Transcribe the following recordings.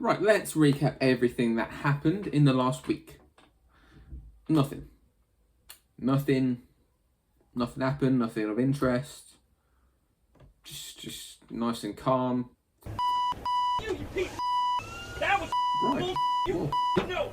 Right, let's recap everything that happened in the last week. Nothing happened, nothing of interest. Just nice and calm. You piece of that was Right. you no.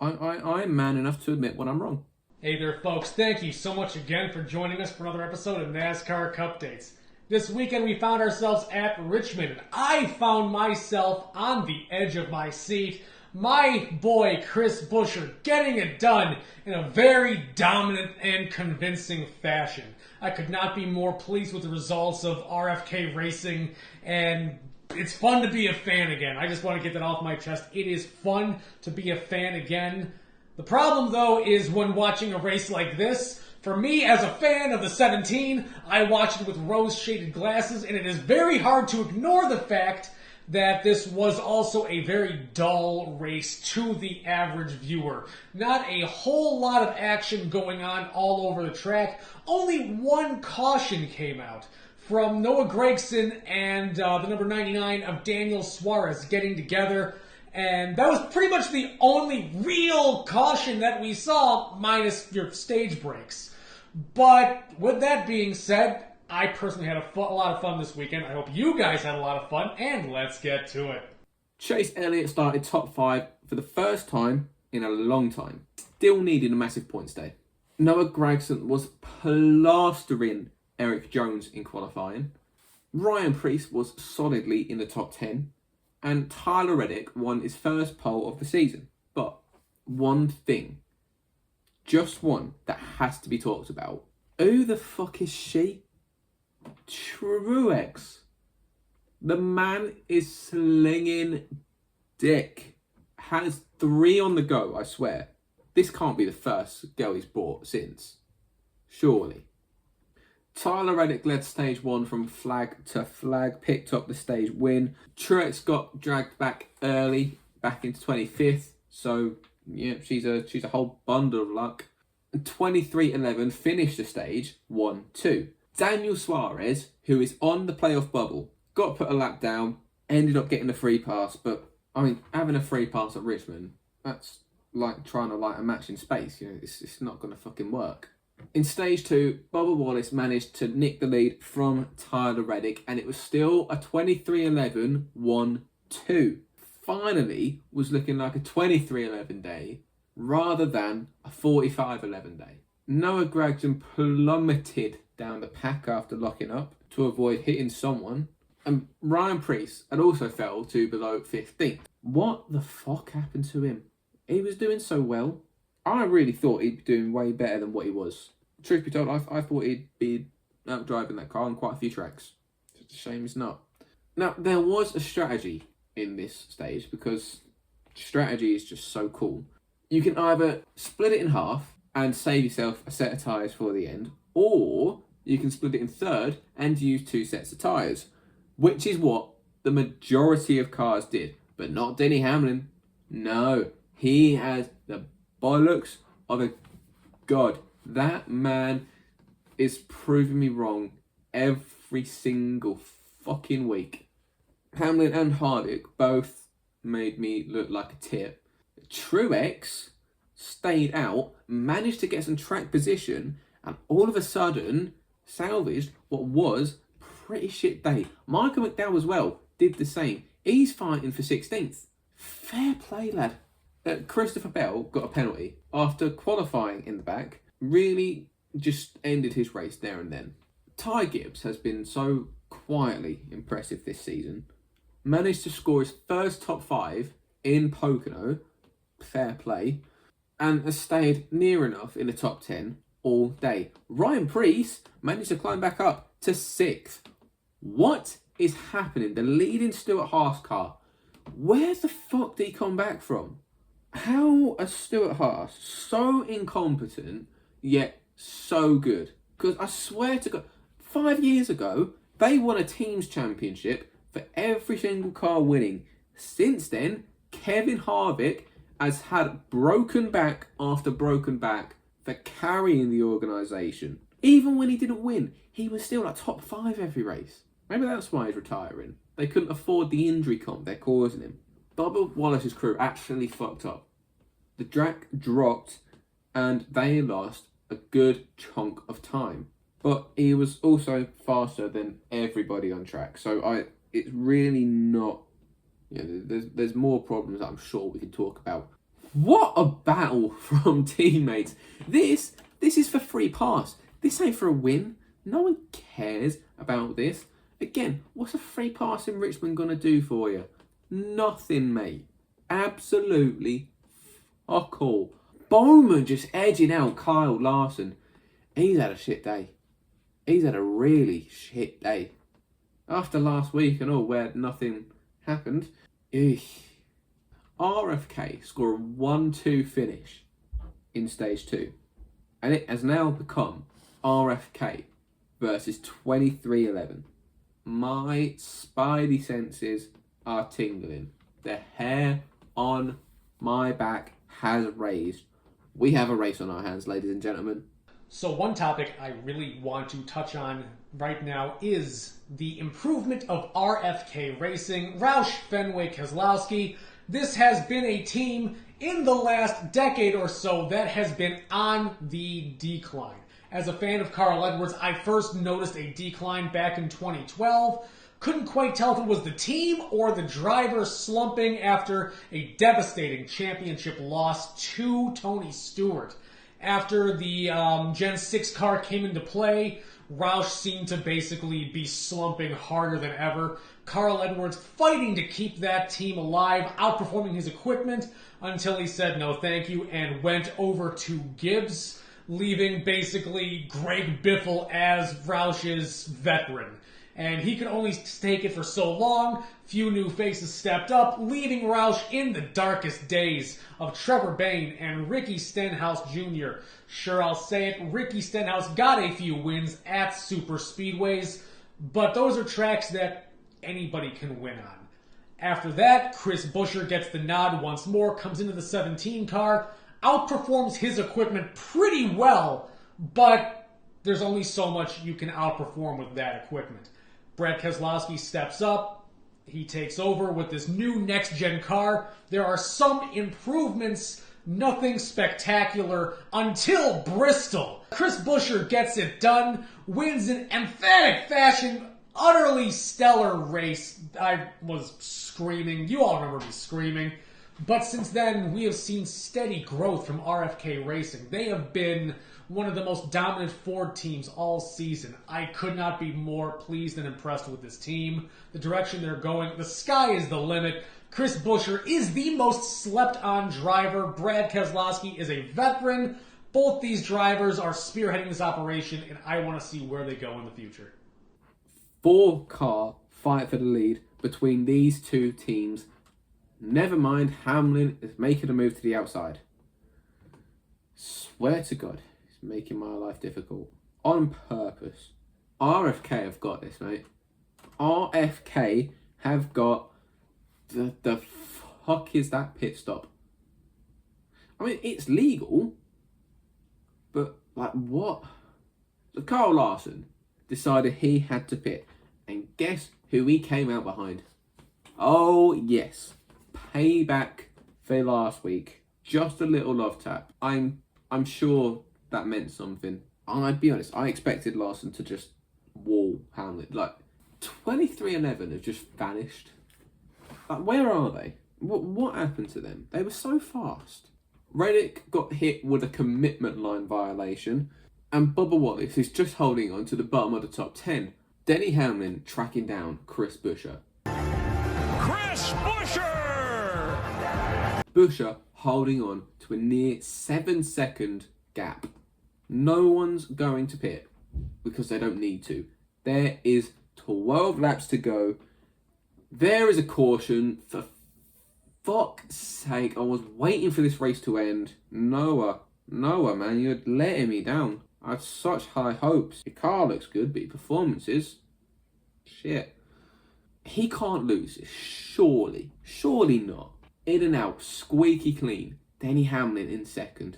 I'm man enough to admit when I'm wrong. Hey there, folks. Thank you so much again for joining us for another episode of NASCAR Cup Dates. This weekend we found ourselves at Richmond, and I found myself on the edge of my seat. My boy, Chris Buescher, getting it done in a very dominant and convincing fashion. I could not be more pleased with the results of RFK Racing, and it's fun to be a fan again. I just want to get that off my chest. It is fun to be a fan again. The problem, though, is when watching a race like this, for me, as a fan of the 17, I watched it with rose-shaded glasses, and it is very hard to ignore the fact that this was also a very dull race to the average viewer. Not a whole lot of action going on all over the track. Only one caution came out from Noah Gragson and the number 99 of Daniel Suarez getting together. And that was pretty much the only real caution that we saw, minus your stage breaks. But with that being said, I personally had a lot of fun this weekend. I hope you guys had a lot of fun, and let's get to it. Chase Elliott started top 5 for the first time in a long time. Still needed a massive points day. Noah Gragson was plastering Eric Jones in qualifying. Ryan Preece was solidly in the top 10. And Tyler Reddick won his first pole of the season. But one thing, just one, that has to be talked about. Who the fuck is she? Truex. The man is slinging dick. Has 3 on the go, I swear. This can't be the first girl he's brought since. Surely. Tyler Reddick led stage 1 from flag to flag, picked up the stage win. Truex got dragged back early, back into 25th. So, yeah, she's a whole bundle of luck. And 23-11 finished the stage 1-2. Daniel Suarez, who is on the playoff bubble, got put a lap down, ended up getting a free pass. But, I mean, having a free pass at Richmond, that's like trying to light a match in space. You know, it's not going to fucking work. In stage 2, Bubba Wallace managed to nick the lead from Tyler Reddick, and it was still a 23-11 1-2. Finally was looking like a 23-11 day rather than a 45-11 day. Noah Gragson plummeted down the pack after locking up to avoid hitting someone, and Ryan Preece had also fell to below 15th. What the fuck happened to him? He was doing so well. I really thought he'd be doing way better than what he was. Truth be told, I thought he'd be out driving that car on quite a few tracks. It's a shame he's not. Now, there was a strategy in this stage because strategy is just so cool. You can either split it in half and save yourself a set of tyres for the end, or you can split it in third and use 2 sets of tyres, which is what the majority of cars did, but not Denny Hamlin. No, he has the bollocks of a god. That man is proving me wrong every single fucking week. Hamlin and Harvick both made me look like a tip. Truex stayed out, managed to get some track position, and all of a sudden salvaged what was a pretty shit day. Michael McDowell as well did the same. He's fighting for 16th. Fair play, lad. Christopher Bell got a penalty after qualifying in the back. Really just ended his race there and then. Ty Gibbs has been so quietly impressive this season. Managed to score his first top 5 in Pocono. Fair play. And has stayed near enough in the top 10 all day. Ryan Preece managed to climb back up to 6th. What is happening? The leading Stuart Haas car. Where the fuck did he come back from? How are Stuart Haas so incompetent, yet so good? Because I swear to God, 5 years ago, they won a team's championship for every single car winning. Since then, Kevin Harvick has had broken back after broken back for carrying the organisation. Even when he didn't win, he was still like top 5 every race. Maybe that's why he's retiring. They couldn't afford the injury comp they're causing him. Bubba Wallace's crew actually fucked up. The track dropped and they lost a good chunk of time. But he was also faster than everybody on track. So it's really not... there's more problems that I'm sure we could talk about. What a battle from teammates. This is for free pass. This ain't for a win. No one cares about this. Again, what's a free pass in Richmond going to do for you? Nothing, mate. Absolutely fuck all. Bowman just edging out Kyle Larson. He's had a shit day. He's had a really shit day. After last week and all, where nothing happened. RFK score a 1-2 finish in stage 2. And it has now become RFK versus 23-11. My spidey senses are tingling. The hair on my back has raised. We have a race on our hands, ladies and gentlemen. So one topic I really want to touch on right now is the improvement of RFK Racing. Roush, Fenway, Keselowski. This has been a team in the last decade or so that has been on the decline. As a fan of Carl Edwards, I first noticed a decline back in 2012. Couldn't quite tell if it was the team or the driver slumping after a devastating championship loss to Tony Stewart. After the Gen 6 car came into play, Roush seemed to basically be slumping harder than ever. Carl Edwards fighting to keep that team alive, outperforming his equipment until he said no thank you and went over to Gibbs, leaving basically Greg Biffle as Roush's veteran. And he could only take it for so long. Few new faces stepped up, leaving Roush in the darkest days of Trevor Bayne and Ricky Stenhouse Jr. Sure, I'll say it, Ricky Stenhouse got a few wins at super speedways, but those are tracks that anybody can win on. After that, Chris Buescher gets the nod once more, comes into the 17 car, outperforms his equipment pretty well, but there's only so much you can outperform with that equipment. Brad Keselowski steps up. He takes over with this new next-gen car. There are some improvements, nothing spectacular, until Bristol. Chris Buescher gets it done, wins in emphatic fashion, utterly stellar race. I was screaming. You all remember me screaming. But since then, we have seen steady growth from RFK Racing. They have been one of the most dominant Ford teams all season. I could not be more pleased and impressed with this team. The direction they're going, the sky is the limit. Chris Buescher is the most slept-on driver. Brad Keselowski is a veteran. Both these drivers are spearheading this operation, and I want to see where they go in the future. 4-car fight for the lead between these two teams. Never mind, Hamlin is making a move to the outside. Swear to God, he's making my life difficult. On purpose. RFK have got this, mate. RFK have got... The fuck is that pit stop? I mean, it's legal. But, like, what? So Kyle Larson decided he had to pit. And guess who he came out behind? Oh, yes. Payback for last week. Just a little love tap. I'm sure that meant something. I'd be honest, I expected Larson to just wall Hamlin. Like, 23-11 have just vanished. Like, where are they? What happened to them? They were so fast. Reddick got hit with a commitment line violation, and Bubba Wallace is just holding on to the bottom of the top 10. Denny Hamlin tracking down Chris Buescher. Chris Buescher! Buescher holding on to a near 7-second gap. No one's going to pit because they don't need to. There is 12 laps to go. There is a caution. For fuck's sake, I was waiting for this race to end. Noah, man, you're letting me down. I had such high hopes. Your car looks good, but your performance is shit. He can't lose this, surely. Surely not. In and out, squeaky clean. Denny Hamlin in second.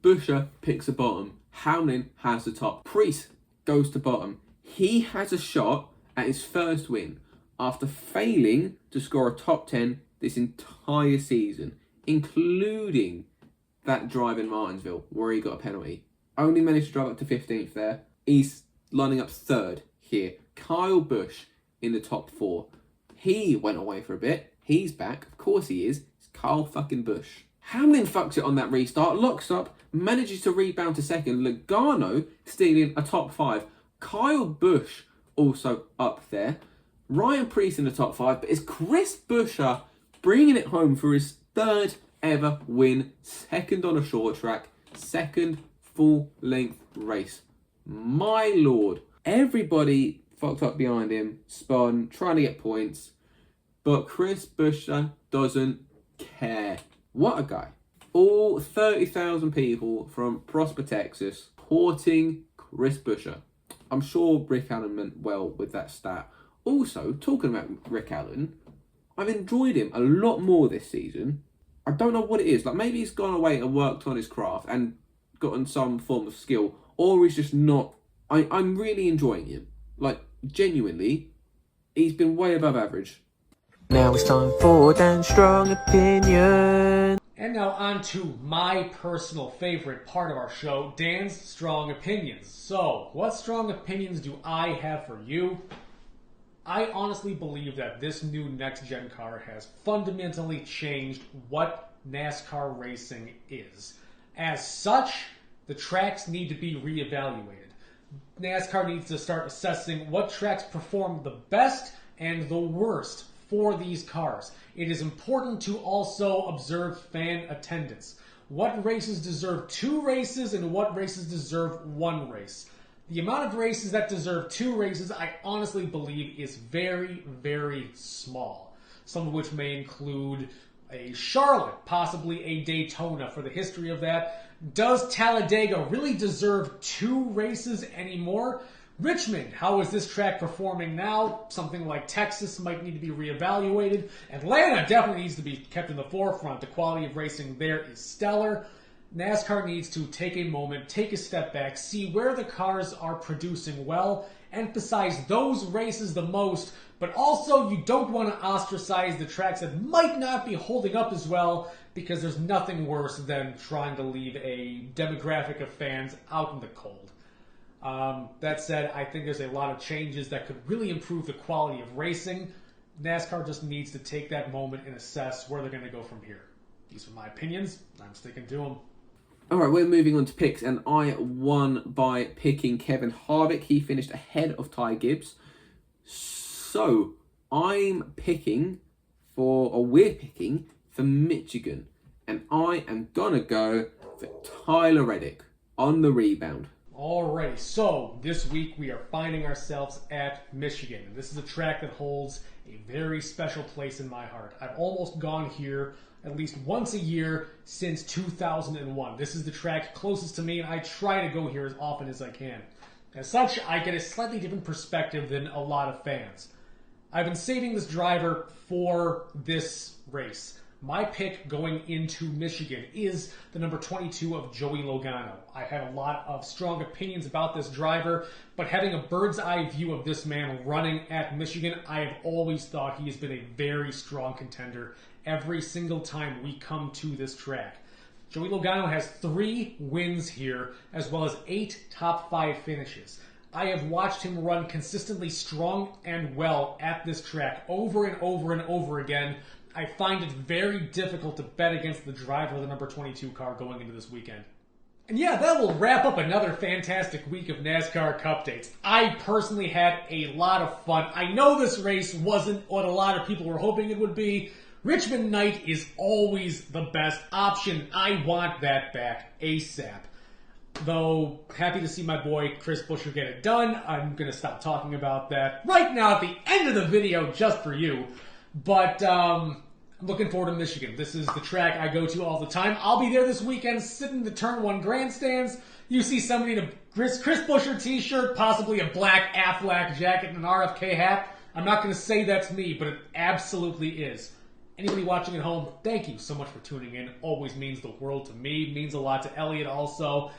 Buescher picks the bottom. Hamlin has the top. Preece goes to bottom. He has a shot at his first win. after failing to score a top 10 this entire season, including that drive in Martinsville where he got a penalty. Only managed to drive up to 15th there. He's lining up 3rd here. Kyle Busch in the top 4. He went away for a bit. He's back. Of course he is. It's Kyle fucking Busch. Hamlin fucks it on that restart, locks up, manages to rebound to 2nd. Logano stealing a top 5. Kyle Busch also up there. Ryan Preece in the top 5, but it's Chris Buescher bringing it home for his 3rd ever win. 2nd on a short track, 2nd full-length race. My lord. Everybody fucked up behind him, spun, trying to get points, but Chris Buescher doesn't care. What a guy. All 30,000 people from Prosper, Texas, supporting Chris Buescher. I'm sure Rick Allen meant well with that stat. Also, talking about Rick Allen, I've enjoyed him a lot more this season. I don't know what it is. Like, maybe he's gone away and worked on his craft and gotten some form of skill, or he's just not. I'm really enjoying him. Like, genuinely, he's been way above average. Now it's time for Dan's Strong Opinion. And now on to my personal favorite part of our show, Dan's Strong Opinions. So, what strong opinions do I have for you? I honestly believe that this new next-gen car has fundamentally changed what NASCAR racing is. As such, the tracks need to be reevaluated. NASCAR needs to start assessing what tracks perform the best and the worst for these cars. It is important to also observe fan attendance. What races deserve 2 races and what races deserve 1 race? The amount of races that deserve 2 races, I honestly believe, is very, very small. Some of which may include a Charlotte, possibly a Daytona for the history of that. Does Talladega really deserve 2 races anymore? Richmond, how is this track performing now? Something like Texas might need to be reevaluated. Atlanta definitely needs to be kept in the forefront. The quality of racing there is stellar. NASCAR needs to take a moment, take a step back, see where the cars are producing well, emphasize those races the most, but also you don't want to ostracize the tracks that might not be holding up as well, because there's nothing worse than trying to leave a demographic of fans out in the cold. That said, I think there's a lot of changes that could really improve the quality of racing. NASCAR just needs to take that moment and assess where they're going to go from here. These are my opinions. I'm sticking to them. Alright, we're moving on to picks, and I won by picking Kevin Harvick. He finished ahead of Ty Gibbs. So, we're picking for Michigan. And I am gonna go for Tyler Reddick on the rebound. Alrighty, so this week we are finding ourselves at Michigan. This is a track that holds a very special place in my heart. I've almost gone here at least once a year since 2001. This is the track closest to me, and I try to go here as often as I can. As such, I get a slightly different perspective than a lot of fans. I've been saving this driver for this race. My pick going into Michigan is the number 22 of Joey Logano. I have a lot of strong opinions about this driver, but having a bird's eye view of this man running at Michigan, I have always thought he has been a very strong contender every single time we come to this track. Joey Logano has 3 wins here, as well as 8 top 5 finishes. I have watched him run consistently strong and well at this track over and over and over again. I find it very difficult to bet against the driver of the number 22 car going into this weekend. And yeah, that will wrap up another fantastic week of NASCAR Cup dates. I personally had a lot of fun. I know this race wasn't what a lot of people were hoping it would be. Richmond night is always the best option. I want that back ASAP. Though, happy to see my boy Chris Buescher get it done. I'm going to stop talking about that right now at the end of the video just for you. But, I'm looking forward to Michigan. This is the track I go to all the time. I'll be there this weekend sitting in the Turn 1 grandstands. You see somebody in a Chris Buescher t-shirt, possibly a black Aflac jacket and an RFK hat. I'm not going to say that's me, but it absolutely is. Anybody watching at home, thank you so much for tuning in. Always means the world to me. Means a lot to Elliot also.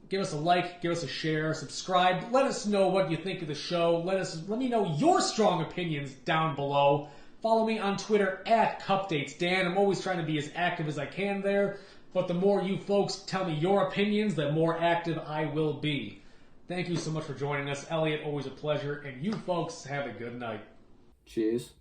Give us a like, give us a share, subscribe. Let us know what you think of the show. Let me know your strong opinions down below. Follow me on Twitter at CupDatesDan. I'm always trying to be as active as I can there. But the more you folks tell me your opinions, the more active I will be. Thank you so much for joining us. Elliot, always a pleasure. And you folks have a good night. Cheers.